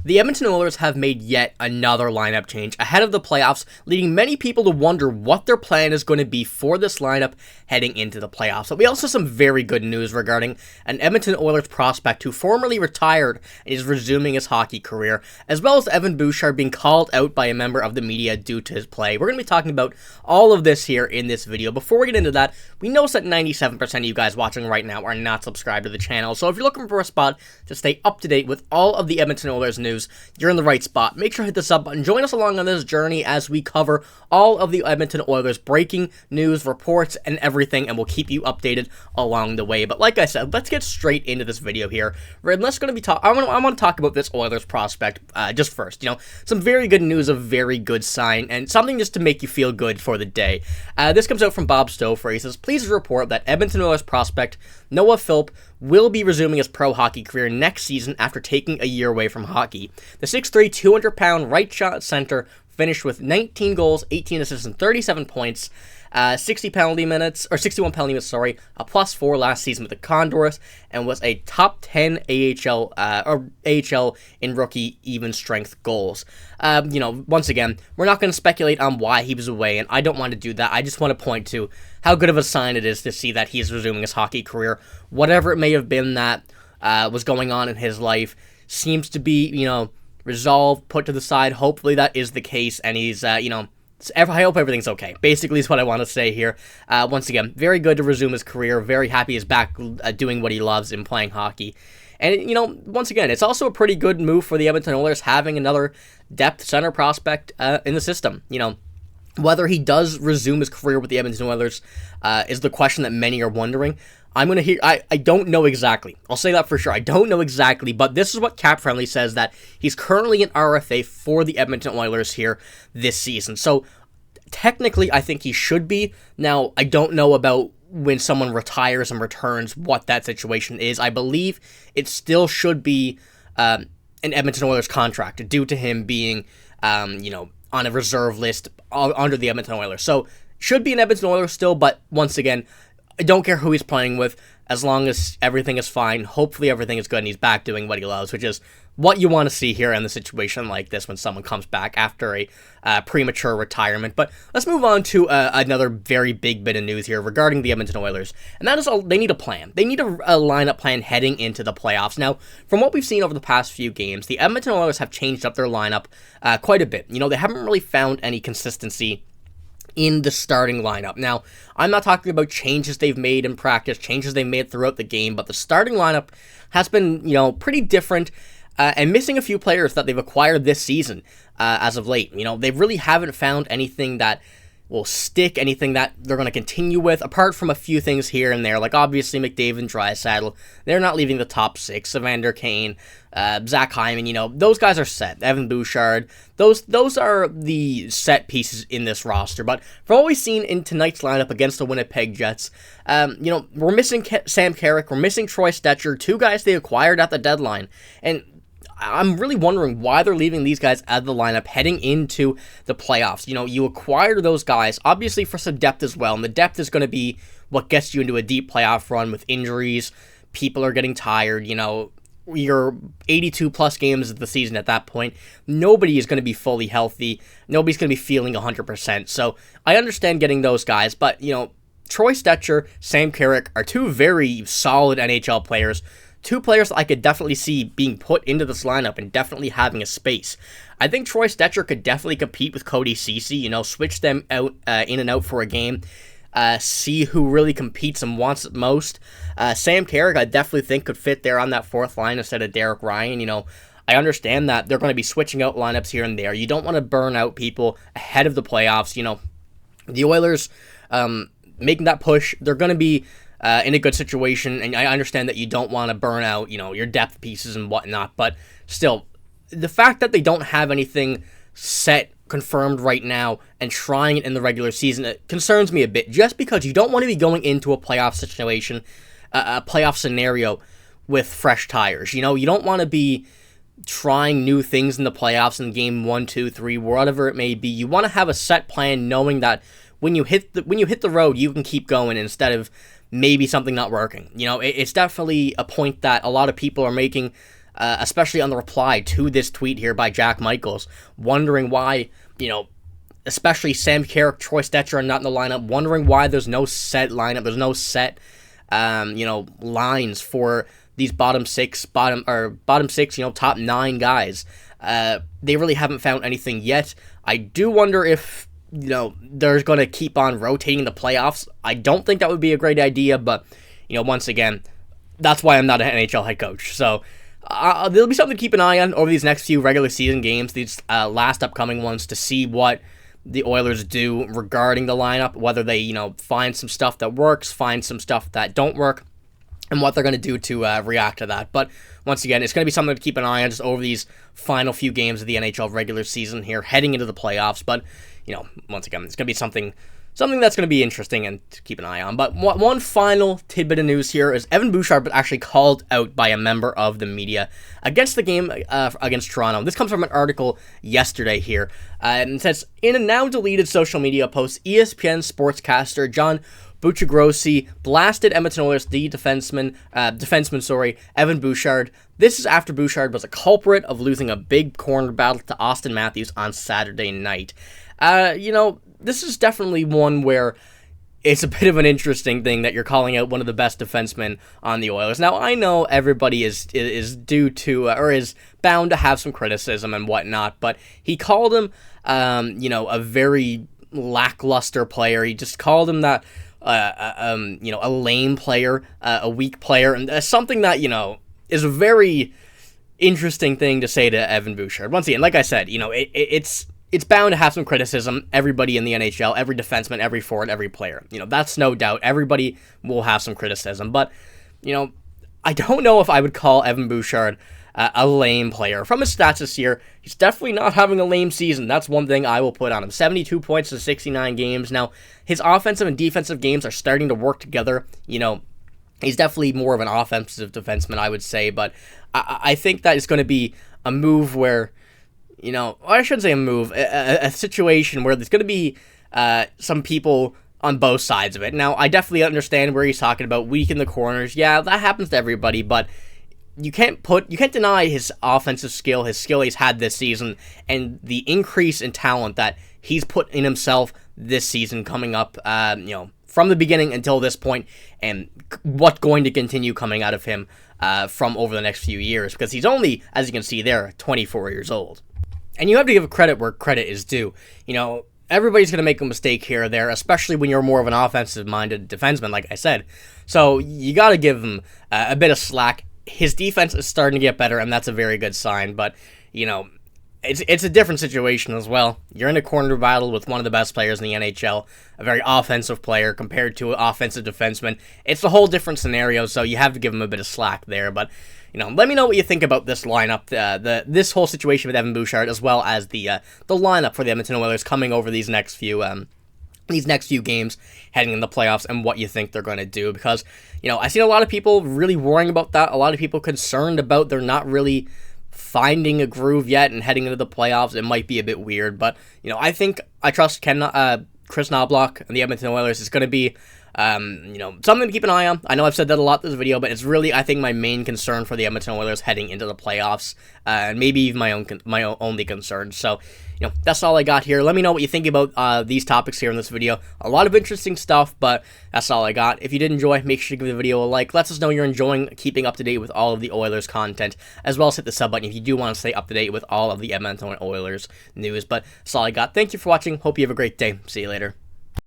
The Edmonton Oilers have made yet another lineup change ahead of the playoffs, leading many people to wonder what their plan is going to be for this lineup heading into the playoffs. But we also have some very good news regarding an Edmonton Oilers prospect who formerly retired and is resuming his hockey career, as well as Evan Bouchard being called out by a member of the media due to his play. We're going to be talking about all of this here in this video. Before we get into that, we notice that 97% of you guys watching right now are not subscribed to the channel, so if you're looking for a spot to stay up to date with all of the Edmonton Oilers news, you're in the right spot. Make sure to hit the sub button. Join us along on this journey as we cover all of the Edmonton Oilers breaking news, reports, and everything, and we'll keep you updated along the way. But like I said, let's get straight into this video here. I want to talk about this Oilers prospect just first. Some very good news, a very good sign, and something just to make you feel good for the day. This comes out from Bob Stouffer. He says, "Please report that Edmonton Oilers prospect Noah Philp will be resuming his pro hockey career next season after taking a year away from hockey. The 6'3", 200-pound right-shot center finished with 19 goals, 18 assists, and 37 points, 61 penalty minutes, a +4 last season with the Condors, and was a top 10 AHL in rookie even strength goals. Once again, we're not going to speculate on why he was away, and I don't want to do that. I just want to point to how good of a sign it is to see that he's resuming his hockey career. Whatever it may have been that was going on in his life seems to be, resolved, put to the side. Hopefully that is the case, and he's, I hope everything's okay, basically is what I want to say here. Once again, very good to resume his career, very happy he's back doing what he loves in playing hockey. And, once again, it's also a pretty good move for the Edmonton Oilers having another depth center prospect in the system. Whether he does resume his career with the Edmonton Oilers is the question that many are wondering. I don't know exactly. I'll say that for sure. I don't know exactly, but this is what Cap Friendly says, that he's currently an RFA for the Edmonton Oilers here this season. So, technically, I think he should be. Now, I don't know about when someone retires and returns what that situation is. I believe it still should be an Edmonton Oilers contract due to him being, on a reserve list under the Edmonton Oilers. So, should be an Edmonton Oilers still, but once again, I don't care who he's playing with, as long as everything is fine. Hopefully everything is good and he's back doing what he loves, which is what you want to see here in a situation like this when someone comes back after a premature retirement. But let's move on to another very big bit of news here regarding the Edmonton Oilers, and that is they need a plan. They need a lineup plan heading into the playoffs. Now, from what we've seen over the past few games, the Edmonton Oilers have changed up their lineup quite a bit. They haven't really found any consistency in the starting lineup. Now, I'm not talking about changes they've made in practice, changes they made throughout the game, but the starting lineup has been, pretty different and missing a few players that they've acquired this season as of late. They really haven't found anything that will stick, anything that they're going to continue with, apart from a few things here and there, like obviously McDavid and Draisaitl. They're not leaving the top six. Evander Kane, Zach Hyman, those guys are set. Evan Bouchard, those are the set pieces in this roster. But from what we've seen in tonight's lineup against the Winnipeg Jets, we're missing Sam Carrick, we're missing Troy Stecher, two guys they acquired at the deadline, and I'm really wondering why they're leaving these guys out of the lineup heading into the playoffs. You acquire those guys, obviously for some depth as well, and the depth is going to be what gets you into a deep playoff run with injuries. People are getting tired, you're 82-plus games of the season at that point. Nobody is going to be fully healthy. Nobody's going to be feeling 100%. So I understand getting those guys, but, Troy Stecher, Sam Carrick are two very solid NHL players. Two players that I could definitely see being put into this lineup and definitely having a space. I think Troy Stecher could definitely compete with Cody Ceci, switch them out in and out for a game, see who really competes and wants it most. Sam Carrick, I definitely think could fit there on that fourth line instead of Derek Ryan. I understand that they're going to be switching out lineups here and there. You don't want to burn out people ahead of the playoffs. The Oilers making that push, they're going to be in a good situation, and I understand that you don't want to burn out, your depth pieces and whatnot, but still, the fact that they don't have anything set, confirmed right now, and trying it in the regular season, it concerns me a bit, just because you don't want to be going into a playoff situation, a playoff scenario with fresh tires. You don't want to be trying new things in the playoffs in game 1, 2, 3, whatever it may be. You want to have a set plan, knowing that when you hit the road, you can keep going instead of maybe something not working. It's definitely a point that a lot of people are making especially on the reply to this tweet here by Jack Michaels, wondering why, especially Sam Kirk, Troy Stetcher are not in the lineup, wondering why there's no set lineup, there's no set, lines for these bottom six, top 9 guys. They really haven't found anything yet. I do wonder if, they're going to keep on rotating the playoffs. I don't think that would be a great idea, but, once again, that's why I'm not an NHL head coach. So, there'll be something to keep an eye on over these next few regular season games, these last upcoming ones, to see what the Oilers do regarding the lineup, whether they, find some stuff that works, find some stuff that don't work, and what they're going to do to react to that. But once again, it's going to be something to keep an eye on just over these final few games of the NHL regular season here, heading into the playoffs. But, once again, it's going to be something that's going to be interesting and to keep an eye on. But one final tidbit of news here is Evan Bouchard was actually called out by a member of the media against the game against Toronto. This comes from an article yesterday here. And it says, in a now deleted social media post, ESPN sportscaster John Bouchard blasted Edmonton Oilers defenseman, Evan Bouchard. This is after Bouchard was a culprit of losing a big corner battle to Auston Matthews on Saturday night. This is definitely one where it's a bit of an interesting thing that you're calling out one of the best defensemen on the Oilers. Now, I know everybody is due to, or is bound to have some criticism and whatnot, but he called him, a very lackluster player. He just called him that, a lame player, a weak player, and something that, is a very interesting thing to say to Evan Bouchard. Once again, like I said, it's bound to have some criticism. Everybody in the NHL, every defenseman, every forward, every player. That's no doubt. Everybody will have some criticism. But, I don't know if I would call Evan Bouchard a lame player. From his stats this year, he's definitely not having a lame season. That's one thing I will put on him. 72 points in 69 games. Now, his offensive and defensive games are starting to work together. He's definitely more of an offensive defenseman, I would say. But I think that it's going to be a move where, I shouldn't say a move, a situation where there's going to be some people on both sides of it. Now, I definitely understand where he's talking about weak in the corners. Yeah, that happens to everybody, but you can't deny his offensive skill, his skill he's had this season, and the increase in talent that he's put in himself this season coming up, from the beginning until this point, and what's going to continue coming out of him from over the next few years, because he's only, as you can see there, 24 years old. And you have to give credit where credit is due. Everybody's going to make a mistake here or there, especially when you're more of an offensive-minded defenseman, like I said. So you got to give him a bit of slack. His defense is starting to get better, and that's a very good sign. But, it's a different situation as well. You're in a corner battle with one of the best players in the NHL, a very offensive player compared to an offensive defenseman. It's a whole different scenario, so you have to give him a bit of slack there. But, let me know what you think about this lineup, this whole situation with Evan Bouchard, as well as the lineup for the Edmonton Oilers coming over these next few games heading in the playoffs, and what you think they're going to do. Because, I've seen a lot of people really worrying about that, a lot of people concerned about they're not really finding a groove yet and heading into the playoffs. It might be a bit weird, but, I think I trust Kris Knoblauch and the Edmonton Oilers is going to be something to keep an eye on. I know I've said that a lot in this video, but it's really, I think, my main concern for the Edmonton Oilers heading into the playoffs, and maybe even my only concern. So, that's all I got here. Let me know what you think about these topics here in this video. A lot of interesting stuff, but that's all I got. If you did enjoy, make sure to give the video a like. Let us know you're enjoying keeping up to date with all of the Oilers content, as well as hit the sub button if you do want to stay up to date with all of the Edmonton Oilers news. But that's all I got. Thank you for watching. Hope you have a great day. See you later.